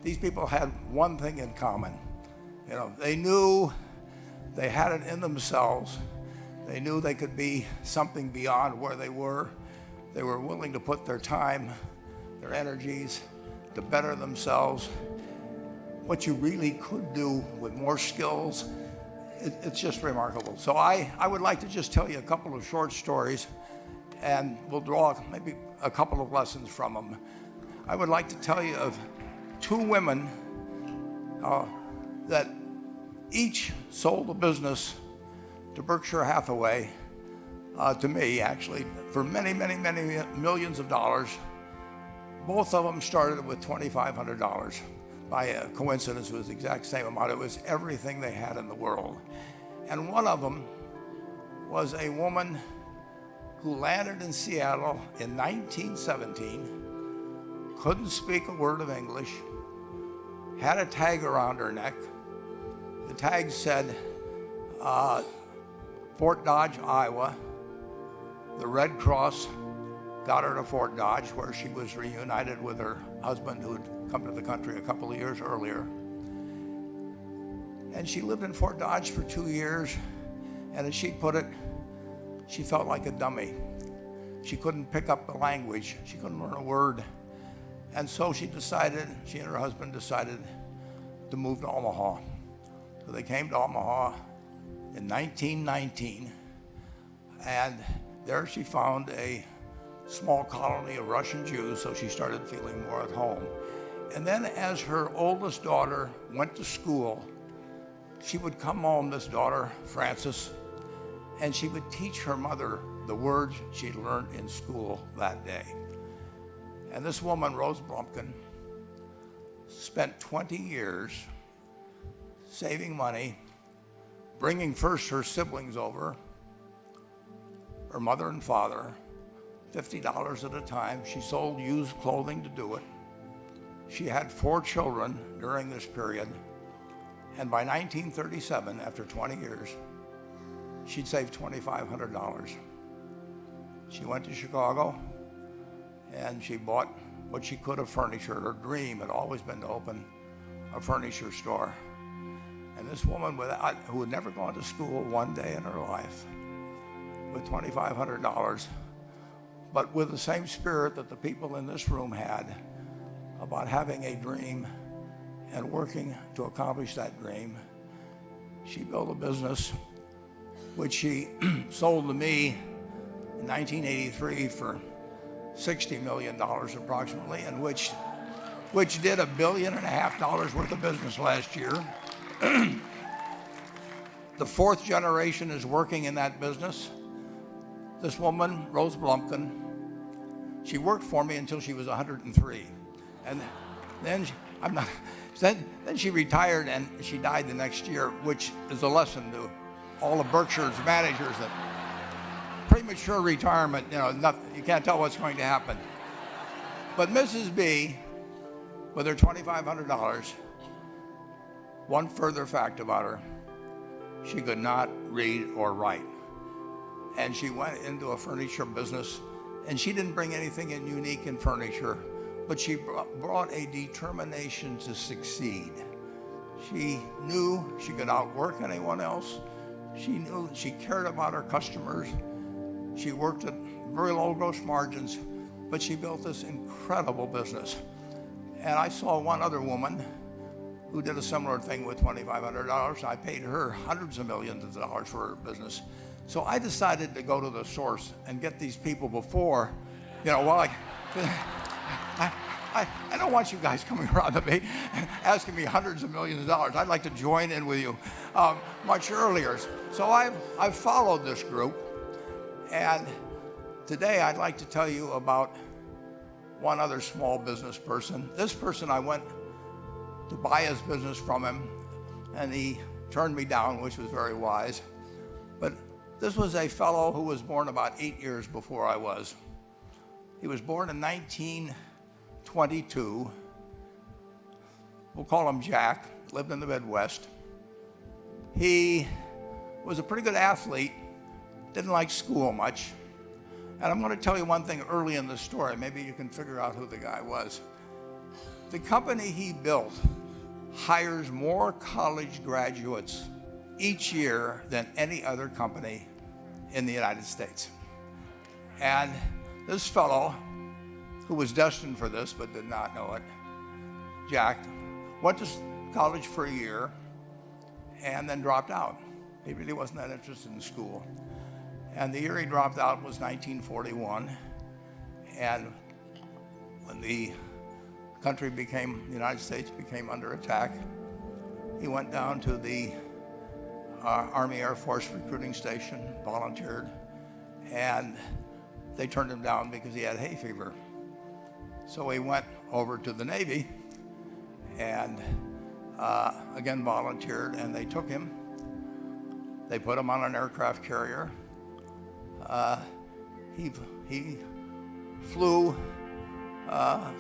these people had one thing in common. They knew they had it in themselves. They knew they could be something beyond where they were. They were willing to put their time, their energies to better themselves. What you really could do with more skills, it's just remarkable. So I would like to just tell you a couple of short stories, and we'll draw maybe a couple of lessons from them. I would like to tell you of two women that each sold a business to Berkshire Hathaway, to me actually, for many, many, many millions of dollars. Both of them started with $2,500. By a coincidence, it was the exact same amount. It was everything they had in the world. And one of them was a woman who landed in Seattle in 1917, couldn't speak a word of English, had a tag around her neck. The tag said, Fort Dodge, Iowa. The Red Cross got her to Fort Dodge, where she was reunited with her husband who had come to the country a couple of years earlier. And she lived in Fort Dodge for 2 years, and as she put it, she felt like a dummy. She couldn't pick up the language. She couldn't learn a word. And so she and her husband decided to move to Omaha. So they came to Omaha in 1919, and there she found a small colony of Russian Jews, so she started feeling more at home. And then as her oldest daughter went to school, she would come home, this daughter, Frances, and she would teach her mother the words she'd learned in school that day. And this woman, Rose Blumpkin, spent 20 years saving money, bringing first her siblings over, her mother and father, $50 at a time. She sold used clothing to do it. She had 4 children during this period. And by 1937, after 20 years, she'd saved $2,500. She went to Chicago and she bought what she could of furniture. Her dream had always been to open a furniture store. And this woman who had never gone to school one day in her life, with $2,500, but with the same spirit that the people in this room had about having a dream and working to accomplish that dream, she built a business which she sold to me in 1983 for $60 million approximately, and which did $1.5 billion worth of business last year. The 4th generation is working in that business. This woman, Rose Blumpkin, she worked for me until she was 103. And then she retired and she died the next year, which is a lesson to all of Berkshire's managers that premature retirement, you can't tell what's going to happen. But Mrs. B, with her $2,500, one further fact about her, she could not read or write. And she went into a furniture business, and she didn't bring anything unique in furniture, but she brought a determination to succeed. She knew she could outwork anyone else. She knew she cared about her customers. She worked at very low gross margins, but she built this incredible business. And I saw one other woman who did a similar thing with $2,500. I paid her hundreds of millions of dollars for her business. So I decided to go to the source and get these people before, I don't want you guys coming around to me asking me hundreds of millions of dollars. I'd like to join in with you much earlier. So I've followed this group, and today I'd like to tell you about one other small business person. This person, I went to buy his business from him, and he turned me down, which was very wise. But this was a fellow who was born about 8 years before I was. He was born in 1922. We'll call him Jack, lived in the Midwest. He was a pretty good athlete, didn't like school much. And I'm going to tell you one thing early in the story. Maybe you can figure out who the guy was. The company he built hires more college graduates each year than any other company in the United States. And this fellow, who was destined for this but did not know it, Jack, went to college for a year and then dropped out. He really wasn't that interested in school. And the year he dropped out was 1941. And when the United States became under attack, he went down to the Army Air Force recruiting station, volunteered, and they turned him down because he had hay fever. So he went over to the Navy and again volunteered, and they took him. They put him on an aircraft carrier. He flew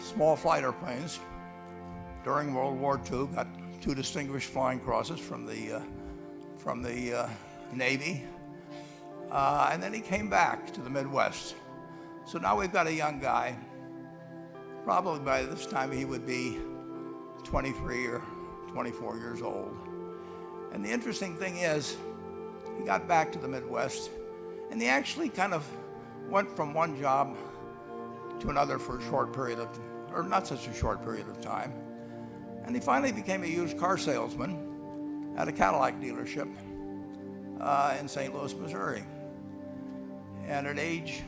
small fighter planes during World War II, got 2 distinguished flying crosses from the Navy, and then he came back to the Midwest. So now we've got a young guy. Probably by this time he would be 23 or 24 years old. And the interesting thing is, he got back to the Midwest, and he actually kind of went from one job to another for a short period of, or not such a short period of time. And he finally became a used car salesman at a Cadillac dealership in St. Louis, Missouri. And at age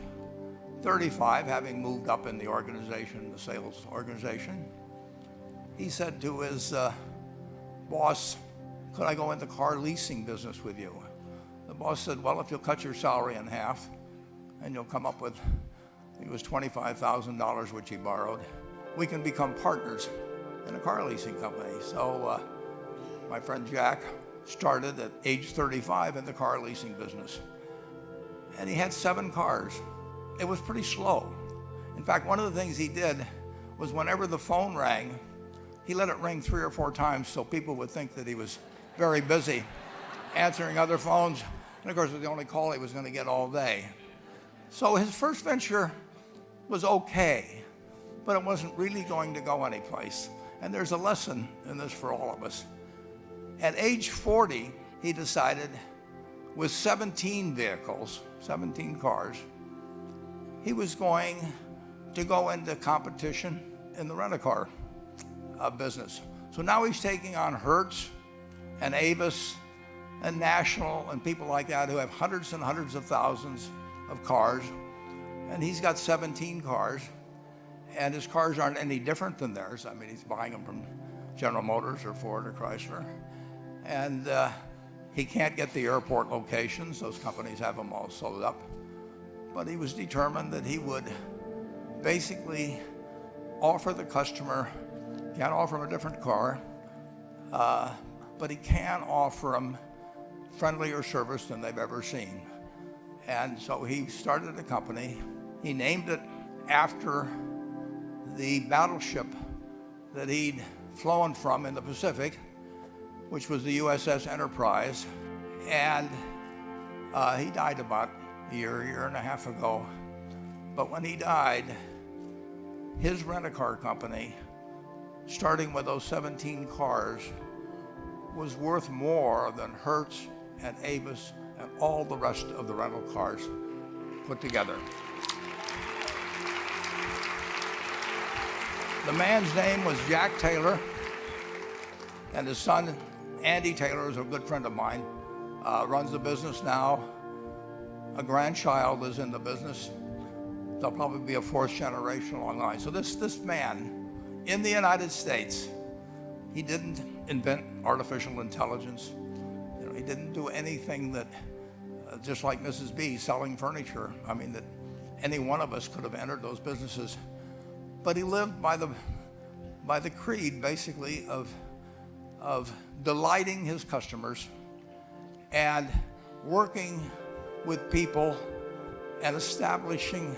35, having moved up in the organization, the sales organization, he said to his boss, "Could I go into car leasing business with you?" The boss said, "Well, if you'll cut your salary in half and you'll come up with," I think it was $25,000, which he borrowed, "we can become partners in a car leasing company." So my friend Jack started at age 35 in the car leasing business. And he had 7 cars. It was pretty slow. In fact, one of the things he did was whenever the phone rang, he let it ring 3 or 4 times so people would think that he was very busy answering other phones. And of course, it was the only call he was going to get all day. So his first venture was okay, but it wasn't really going to go anyplace. And there's a lesson in this for all of us. At age 40, he decided, with 17 vehicles, 17 cars, he was going to go into competition in the rent-a-car business. So now he's taking on Hertz and Avis and National and people like that who have hundreds and hundreds of thousands of cars. And he's got 17 cars, and his cars aren't any different than theirs. I mean, he's buying them from General Motors or Ford or Chrysler. And he can't get the airport locations. Those companies have them all sold up. But he was determined that he would basically offer the customer, can't offer him a different car, but he can offer them friendlier service than they've ever seen. And so he started a company. He named it after the battleship that he'd flown from in the Pacific, which was the USS Enterprise. And he died about a year and a half ago. But when he died, his rent-a-car company, starting with those 17 cars, was worth more than Hertz and Avis and all the rest of the rental cars put together. The man's name was Jack Taylor, and his son, Andy Taylor, is a good friend of mine, runs the business now. A grandchild is in the business. There'll probably be a 4th generation along the line. So this man in the United States, he didn't invent artificial intelligence. You know, he didn't do anything that, just like Mrs. B selling furniture, I mean, that any one of us could have entered those businesses. But he lived by the creed, basically, of delighting his customers and working with people and establishing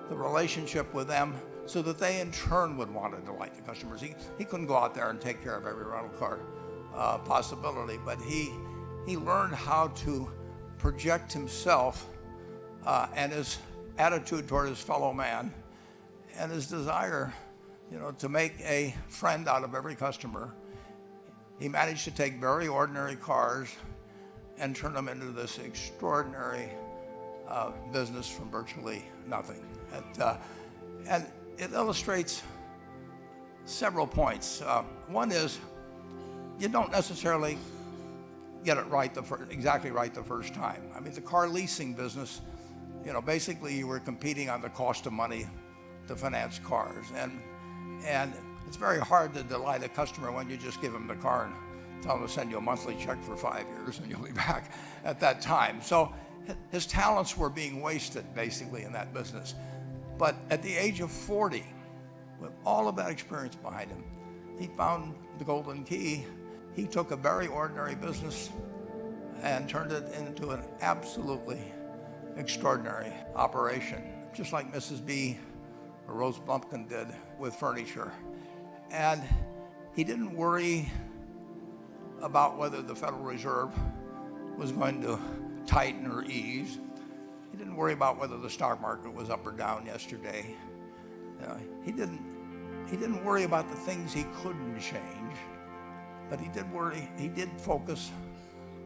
the relationship with them so that they in turn would want to delight the customers. He couldn't go out there and take care of every rental car possibility, but he learned how to project himself and his attitude toward his fellow man and his desire to make a friend out of every customer. He managed to take very ordinary cars and turn them into this extraordinary business from virtually nothing. And it illustrates several points. One is, you don't necessarily get it right exactly right the first time. I mean, the car leasing business, basically you were competing on the cost of money to finance cars, and it's very hard to delight a customer when you just give them the car and tell them to send you a monthly check for 5 years and you'll be back at that time. So his talents were being wasted basically in that business. But at the age of 40, with all of that experience behind him, he found the golden key. He took a very ordinary business and turned it into an absolutely extraordinary operation, just like Mrs. B or Rose Blumpkin did with furniture. And he didn't worry about whether the Federal Reserve was going to tighten or ease. He didn't worry about whether the stock market was up or down yesterday. He didn't worry about the things he couldn't change, but he did focus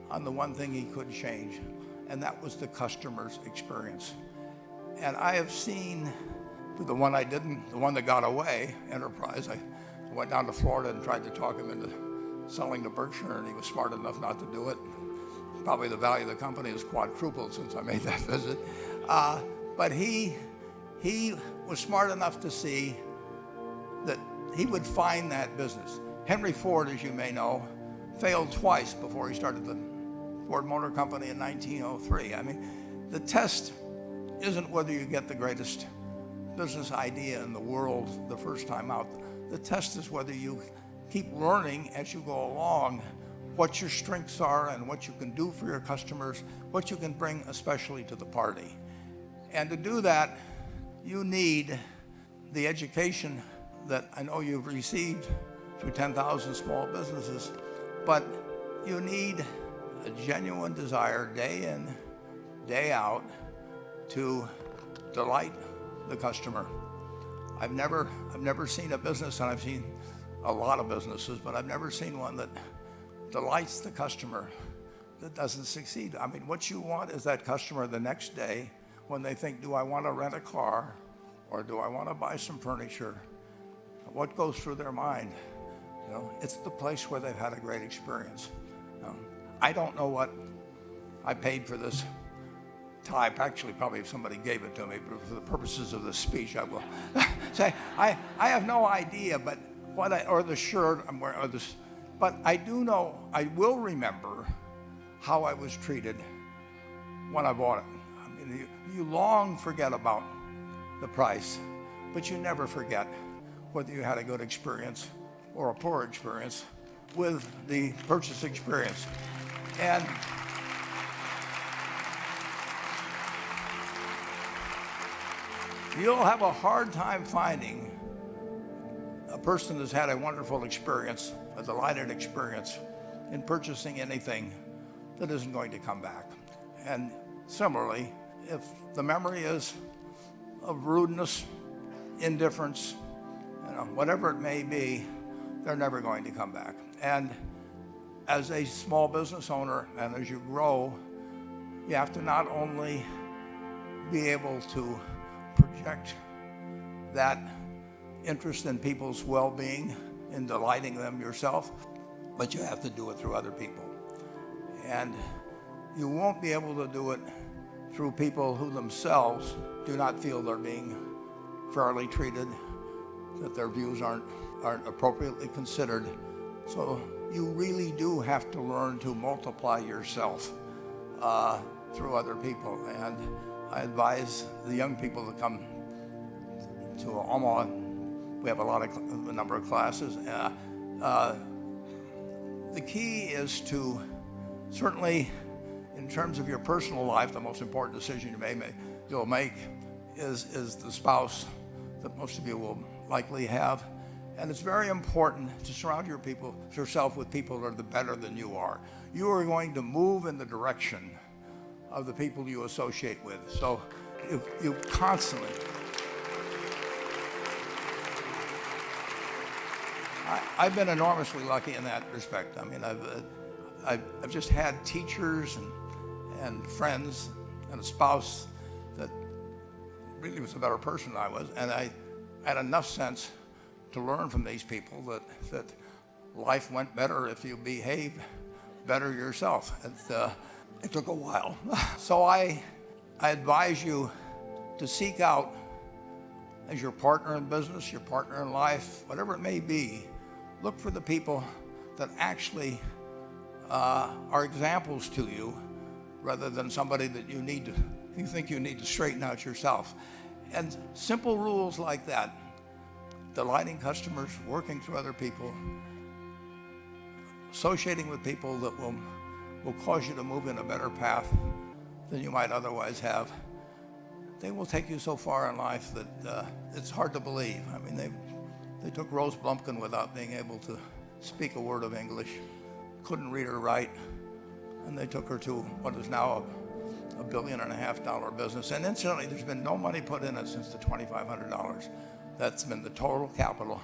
on the one thing he could change, and that was the customer's experience. And I have seen the one that got away, Enterprise. I went down to Florida and tried to talk him into selling to Berkshire, and he was smart enough not to do it. Probably the value of the company has quadrupled since I made that visit. But he was smart enough to see that he would find that business. Henry Ford, as you may know, failed twice before he started the Ford Motor Company in 1903. I mean, the test isn't whether you get the greatest business idea in the world the first time out. The test is whether you keep learning as you go along what your strengths are and what you can do for your customers, what you can bring especially to the party. And to do that, you need the education that I know you've received through 10,000 small businesses, but you need a genuine desire day in, day out to delight the customer. I've never seen a business, and I've seen a lot of businesses, but I've never seen one that delights the customer that doesn't succeed. I mean, what you want is that customer the next day when they think, do I want to rent a car or do I want to buy some furniture? What goes through their mind? It's the place where they've had a great experience. I don't know what I paid for this tie. Actually, probably if somebody gave it to me, but for the purposes of this speech, I will say I have no idea. But or the shirt I'm wearing, or this, but I do know, I will remember how I was treated when I bought it. I mean, you long forget about the price, but you never forget whether you had a good experience or a poor experience with the purchase experience. And you'll have a hard time finding a person that's had a wonderful experience, a delighted experience in purchasing anything that isn't going to come back. And similarly, if the memory is of rudeness, indifference, whatever it may be, they're never going to come back. And as a small business owner, and as you grow, you have to not only be able to project that interest in people's well-being, in delighting them yourself, but you have to do it through other people. And you won't be able to do it through people who themselves do not feel they're being fairly treated, that their views aren't appropriately considered. So you really do have to learn to multiply yourself through other people. And I advise the young people to come to Omaha. We have a number of classes. The key is to, certainly in terms of your personal life, the most important decision you'll make is the spouse that most of you will likely have. And it's very important to surround yourself with people that are better than you are. You are going to move in the direction of the people you associate with. So you constantly. I've been enormously lucky in that respect. I mean, I've just had teachers and friends and a spouse that really was a better person than I was, and I had enough sense to learn from these people that life went better if you behave better yourself. It took a while. So I advise you to seek out, as your partner in business, your partner in life, whatever it may be, look for the people that actually are examples to you rather than somebody that you think you need to straighten out yourself. And simple rules like that, delighting customers, working through other people, associating with people that will cause you to move in a better path than you might otherwise have. They will take you so far in life that it's hard to believe. I mean, they took Rose Blumpkin without being able to speak a word of English, couldn't read or write, and they took her to what is now a $1.5 billion business. And incidentally, there's been no money put in it since the $2,500. That's been the total capital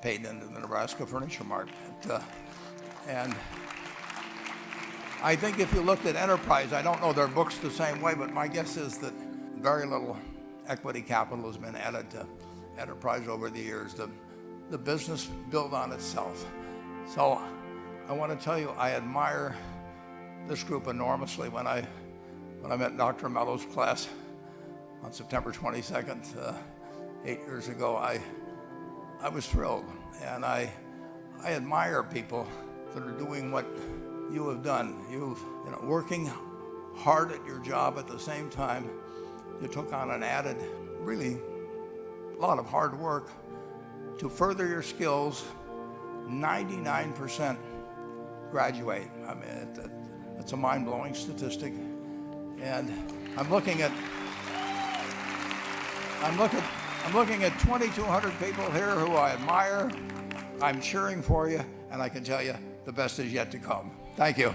paid into the Nebraska Furniture Mart. And I think if you looked at Enterprise, I don't know their books the same way, but my guess is that very little equity capital has been added to Enterprise over the years. The business built on itself. So I want to tell you, I admire this group enormously. When I met Dr. Mello's class on September 22nd, 8 years ago, I was thrilled. And I admire people that are doing what you have done. Working hard at your job at the same time. You took on an added, really, a lot of hard work to further your skills. 99% graduate. I mean, it's a mind-blowing statistic. And I'm looking at 2,200 people here who I admire. I'm cheering for you, and I can tell you the best is yet to come. Thank you.